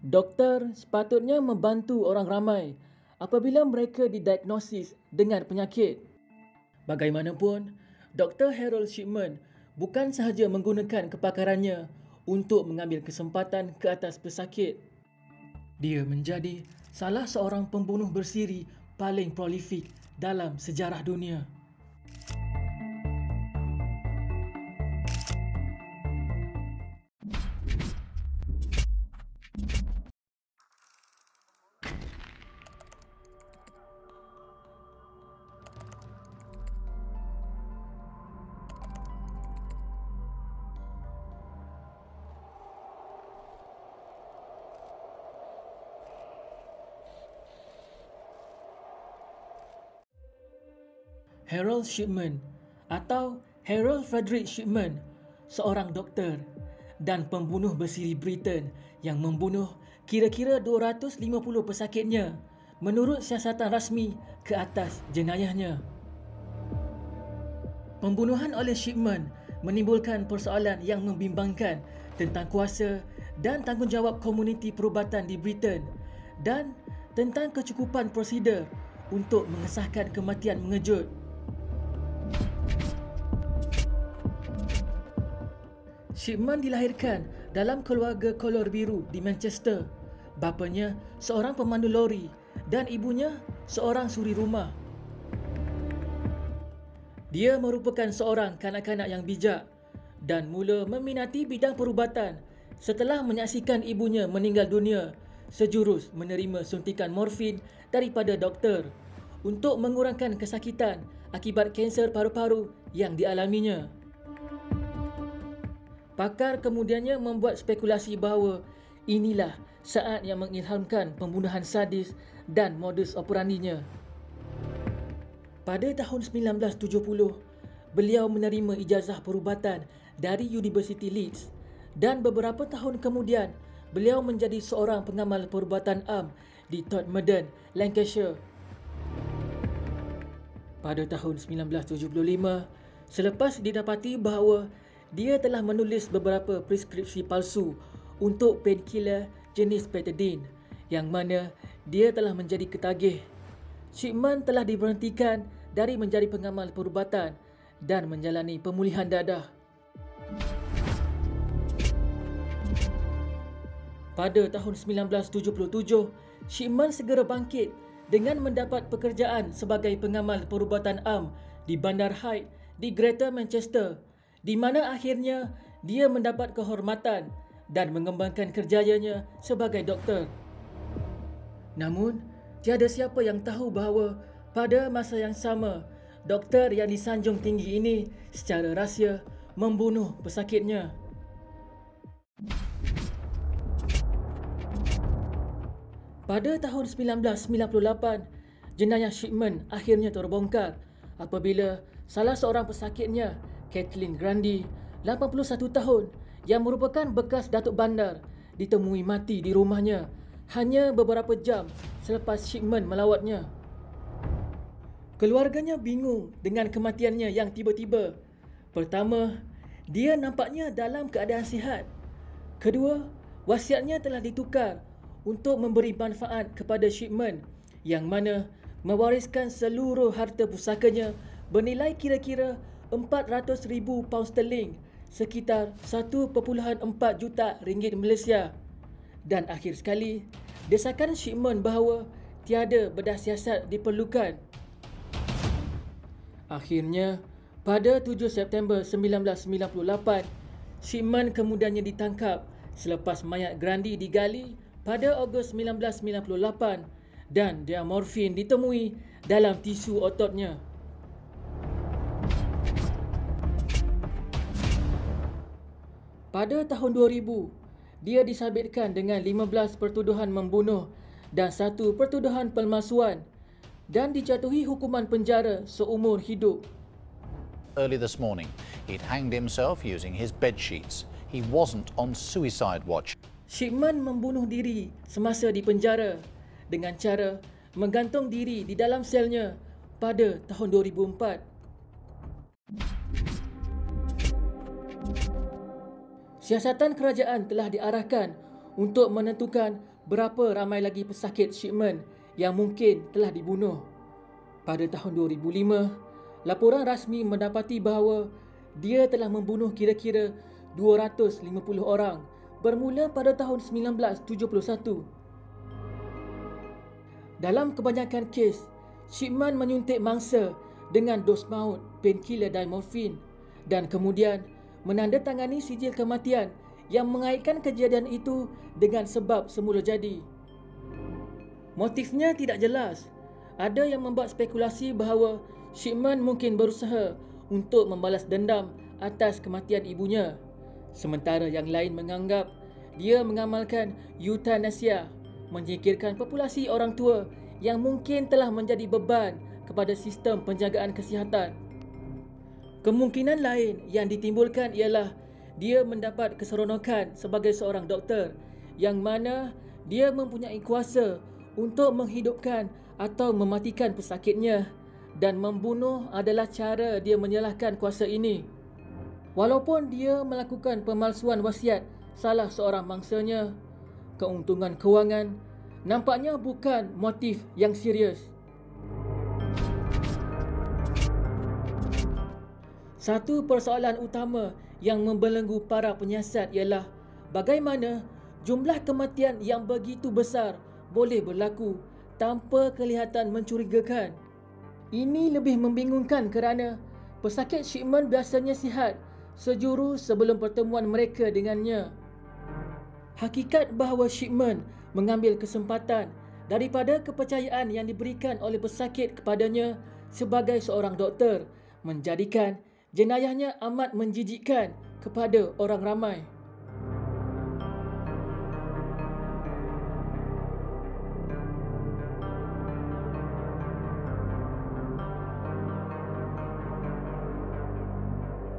Doktor sepatutnya membantu orang ramai apabila mereka didiagnosis dengan penyakit. Bagaimanapun, Dr. Harold Shipman bukan sahaja menggunakan kepakarannya untuk mengambil kesempatan ke atas pesakit. Dia menjadi salah seorang pembunuh bersiri paling prolifik dalam sejarah dunia. Harold Shipman atau Harold Frederick Shipman, seorang doktor dan pembunuh bersiri Britain yang membunuh kira-kira 250 pesakitnya menurut siasatan rasmi ke atas jenayahnya. Pembunuhan oleh Shipman menimbulkan persoalan yang membimbangkan tentang kuasa dan tanggungjawab komuniti perubatan di Britain dan tentang kecukupan prosedur untuk mengesahkan kematian mengejut. Shipman dilahirkan dalam keluarga kolor biru di Manchester. Bapanya seorang pemandu lori dan ibunya seorang suri rumah. Dia merupakan seorang kanak-kanak yang bijak dan mula meminati bidang perubatan setelah menyaksikan ibunya meninggal dunia sejurus menerima suntikan morfin daripada doktor untuk mengurangkan kesakitan akibat kanser paru-paru yang dialaminya. Pakar kemudiannya membuat spekulasi bahawa inilah saat yang mengilhamkan pembunuhan sadis dan modus operandinya. Pada tahun 1970, beliau menerima ijazah perubatan dari University Leeds dan beberapa tahun kemudian beliau menjadi seorang pengamal perubatan am di Todmorden, Lancashire. Pada tahun 1975, selepas didapati bahawa dia telah menulis beberapa preskripsi palsu untuk painkiller jenis betadine yang mana dia telah menjadi ketagih. Shipman telah diberhentikan dari menjadi pengamal perubatan dan menjalani pemulihan dadah. Pada tahun 1977, Shipman segera bangkit dengan mendapat pekerjaan sebagai pengamal perubatan am di Bandar Hyde di Greater Manchester, di mana akhirnya dia mendapat kehormatan dan mengembangkan kerjayanya sebagai doktor. Namun, tiada siapa yang tahu bahawa pada masa yang sama, doktor yang disanjung tinggi ini secara rahsia membunuh pesakitnya. Pada tahun 1998, jenayah Shipman akhirnya terbongkar apabila salah seorang pesakitnya, Kathleen Grundy, 81 tahun, yang merupakan bekas Datuk Bandar, ditemui mati di rumahnya hanya beberapa jam selepas Shipman melawatnya. Keluarganya bingung dengan kematiannya yang tiba-tiba. Pertama, dia nampaknya dalam keadaan sihat. Kedua, wasiatnya telah ditukar untuk memberi manfaat kepada Shipman yang mana mewariskan seluruh harta pusakanya bernilai kira-kira 400,000 pound sterling, sekitar 1.4 juta ringgit Malaysia. Dan akhir sekali, desakan Shipman bahawa tiada bedah siasat diperlukan. Akhirnya, pada 7 September 1998, Shipman kemudiannya ditangkap selepas mayat Grundy digali pada Ogos 1998 dan diamorfin ditemui dalam tisu ototnya. Pada tahun 2000, dia disabitkan dengan 15 pertuduhan membunuh dan 1 pertuduhan pemalsuan dan dijatuhi hukuman penjara seumur hidup. Early this morning, he'd hanged himself using his bed sheets. He wasn't on suicide watch. Shipman membunuh diri semasa di penjara dengan cara menggantung diri di dalam selnya pada tahun 2004. Siasatan kerajaan telah diarahkan untuk menentukan berapa ramai lagi pesakit Shipman yang mungkin telah dibunuh. Pada tahun 2005, laporan rasmi mendapati bahawa dia telah membunuh kira-kira 250 orang bermula pada tahun 1971. Dalam kebanyakan kes, Shipman menyuntik mangsa dengan dos maut painkiller diamorphine dan kemudian menandatangani sijil kematian yang mengaitkan kejadian itu dengan sebab semula jadi. Motifnya tidak jelas. Ada yang membuat spekulasi bahawa Shipman mungkin berusaha untuk membalas dendam atas kematian ibunya, sementara yang lain menganggap dia mengamalkan euthanasia, menyingkirkan populasi orang tua yang mungkin telah menjadi beban kepada sistem penjagaan kesihatan. Kemungkinan lain yang ditimbulkan ialah dia mendapat keseronokan sebagai seorang doktor yang mana dia mempunyai kuasa untuk menghidupkan atau mematikan pesakitnya dan membunuh adalah cara dia menyalahkan kuasa ini. Walaupun dia melakukan pemalsuan wasiat salah seorang mangsanya, keuntungan kewangan nampaknya bukan motif yang serius. Satu persoalan utama yang membelenggu para penyiasat ialah bagaimana jumlah kematian yang begitu besar boleh berlaku tanpa kelihatan mencurigakan. Ini lebih membingungkan kerana pesakit Shipman biasanya sihat sejurus sebelum pertemuan mereka dengannya. Hakikat bahawa Shipman mengambil kesempatan daripada kepercayaan yang diberikan oleh pesakit kepadanya sebagai seorang doktor menjadikan jenayahnya amat menjijikkan kepada orang ramai.